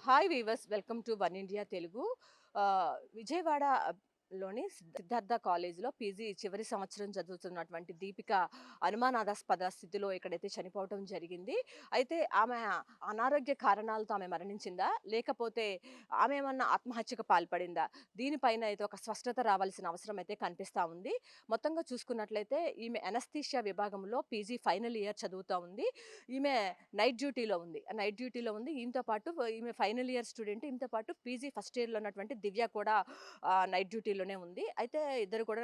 Hi weavers, welcome to one India Telugu. Vijayawada లోని సిద్ధార్థ కాలేజీలో PG చివరి సంవత్సరం చదువుతున్నటువంటి దీపిక అనుమానాస్పద స్థితిలో ఇక్కడైతే చనిపోవటం జరిగింది. అయితే ఆమె అనారోగ్య కారణాలతో ఆమె మరణించిందా? లేకపోతే ఆమె ఏమన్నా ఆత్మహత్యకు పాల్పడిందా? దీనిపైన అయితే ఒక స్పష్టత రావాల్సిన అవసరం అయితే కనిపిస్తా ఉంది. మొత్తంగా చూసుకున్నట్లయితే ఈమె అనస్థీషియా విభాగంలో పీజీ ఫైనల్ ఇయర్ చదువుతా ఉంది. ఈమె నైట్ డ్యూటీలో ఉంది. ఈమెతో పాటు ఈమె ఫైనల్ ఇయర్ స్టూడెంట్. ఈమెతో పాటు పీజీ ఫస్ట్ ఇయర్‌లో ఉన్నటువంటి దివ్య కూడా నైట్ డ్యూటీలోనే ఉంది. అయితే ఇద్దరు కూడా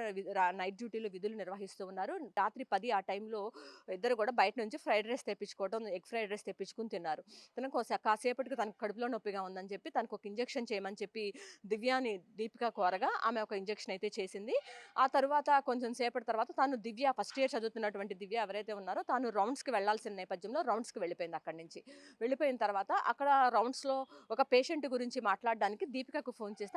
నైట్ డ్యూటీలో విధులు నిర్వహిస్తూ ఉన్నారు. రాత్రి 10 ఆ టైంలో ఇద్దరు కూడా బయట నుంచి ఫ్రైడ్ రైస్ తెప్పించుకోవడం, ఎగ్ ఫ్రైడ్ రైస్ తెప్పించుకొని తిన్నారు. తనకు కాసేపటికి తనకు కడుపులో నొప్పిగా ఉందని చెప్పి తనకు ఒక ఇంజెక్షన్ చేయమని చెప్పి దీపిక కోరగా ఆమె ఒక ఇంజెక్షన్ అయితే చేసింది. ఆ తరువాత కొంచెం సేపటి తర్వాత దివ్య ఫస్ట్ ఇయర్ చదువుతున్నటువంటి దివ్య ఎవరైతే ఉన్నారో తాను రౌండ్స్‌కి వెళ్ళాల్సిన నేపథ్యంలో రౌండ్స్‌కి వెళ్ళిపోయింది అక్కడి నుంచి. వెళ్ళిపోయిన తర్వాత అక్కడ రౌండ్స్‌లో ఒక పేషెంట్ గురించి మాట్లాడడానికి దీపికకు ఫోన్ చేస్తే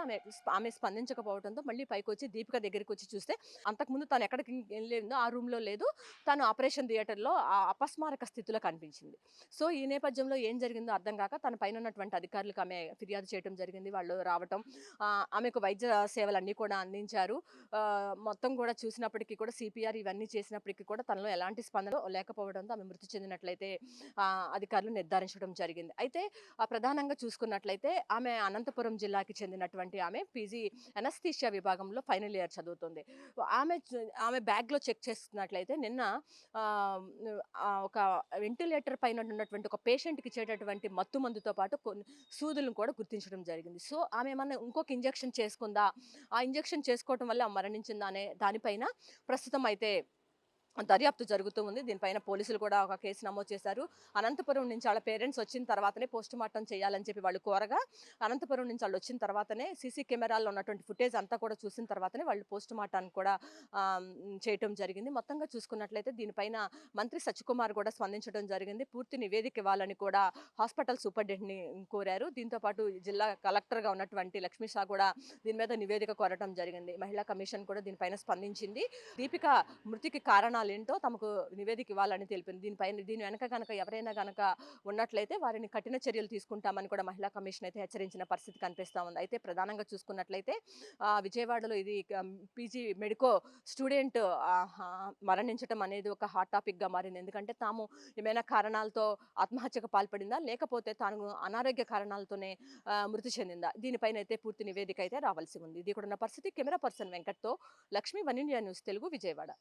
ఆమె స్పందించకపోవడంతో మళ్ళీ పైకొచ్చి దీపిక దగ్గరికొచ్చి చూస్తే అంతకుముందు తను ఎక్కడికి ఎళ్ళిందో ఆ రూమ్‌లో లేదు. తను ఆపరేషన్ థియేటర్‌లో అపస్మారక స్థితిలో కనిపించింది. సో, ఈ నేపథ్యంలో ఏం జరిగిందో అర్థం కాక తన పైనున్నటువంటి అధికారులకు ఆమె ఫిర్యాదు చేయడం జరిగింది. వాళ్ళు రావటం, ఆమెకు వైద్య సేవలన్నీ కూడా అందించారు. మొత్తం కూడా చూసినప్పటికీ కూడా సీపీఆర్ ఇవన్నీ చేసినప్పటికీ కూడా తనలో ఎలాంటి స్పందన లేకపోవడంతో ఆమె మృతి చెందినట్లయితే అధికారులు నిర్ధారించడం జరిగింది. అయితే ప్రధానంగా చూసుకున్నట్లయితే ఆమె అనంతపురం జిల్లాకి చెందినటువంటి ఆమె పీజీ అనస్థీషియా విభాగంలో ఫైనల్ ఇయర్ చదువుతుంది. ఆమె బ్యాగ్‌లో చెక్ చేస్తున్నట్లయితే నిన్న ఆహ్, ఒక వెంటిలేటర్ పైన ఉన్నటువంటి ఒక పేషెంట్‌కి ఇచ్చేటటువంటి మత్తు మందుతో పాటు కొన్ని సూదులను కూడా గుర్తించడం జరిగింది. సో, ఆమె ఏమన్నా ఇంకొక ఇంజెక్షన్ చేసుకుందా? ఆ ఇంజెక్షన్ చేసుకోవటం వల్ల మరణించిందా అనే దానిపైన ప్రస్తుతం అయితే దర్యాప్తు జరుగుతూ ఉంది. దీనిపైన పోలీసులు కూడా ఒక కేసు నమోదు చేశారు. అనంతపురం నుంచి ఆళ్ళ పేరెంట్స్ వచ్చిన తర్వాతనే పోస్ట్‌మార్టం చేయాలని చెప్పి వాళ్ళు కోరగా, అనంతపురం నుంచి ఆళ్ళొచ్చిన తర్వాతనే సీసీ కెమెరాల్లో ఉన్నటువంటి ఫుటేజ్ అంతా కూడా చూసిన తర్వాతనే వాళ్ళు పోస్ట్‌మార్టానికి కూడా చేయటం జరిగింది. మొత్తంగా చూసుకున్నట్లయితే దీనిపైన మంత్రి సత్యకుమార్ కూడా స్పందించడం జరిగింది. పూర్తి నివేదిక ఇవ్వాలని కూడా హాస్పిటల్ సూపరింటెండెంట్‌ని కోరారు. దీంతో పాటు జిల్లా కలెక్టర్‌గా ఉన్నటువంటి లక్ష్మీ షా కూడా దీని మీద నివేదిక కోరటం జరిగింది. మహిళా కమిషన్ కూడా దీనిపైన స్పందించింది. దీపిక మృతికి కారణాలేంటో తమకు నివేదిక ఇవ్వాలని తెలిపింది. దీని వెనక గనక ఎవరైనా గనక ఉన్నట్లయితే వారిని కఠిన చర్యలు తీసుకుంటామని కూడా మహిళా కమిషన్ అయితే హెచ్చరించిన పరిస్థితి కనిపిస్తా ఉంది. అయితే ప్రధానంగా చూసుకున్నట్లయితే విజయవాడలో ఇది పీజీ మెడికో స్టూడెంట్ మరణించటం అనేది ఒక హాట్ టాపిక్‌గా మారింది. ఎందుకంటే తాము ఏమైనా కారణాలతో ఆత్మహత్యకు పాల్పడిందా? లేకపోతే తాను అనారోగ్య కారణాలతోనే మృతి చెందిందా? దీనిపైనైతే పూర్తి నివేదిక అయితే రావాల్సి ఉంది. ఇది కూడా ఉన్న పరిస్థితి. కెమెరా పర్సన్ వెంకట్‌తో Lakshmi, One India News Telugu, Vijayawada.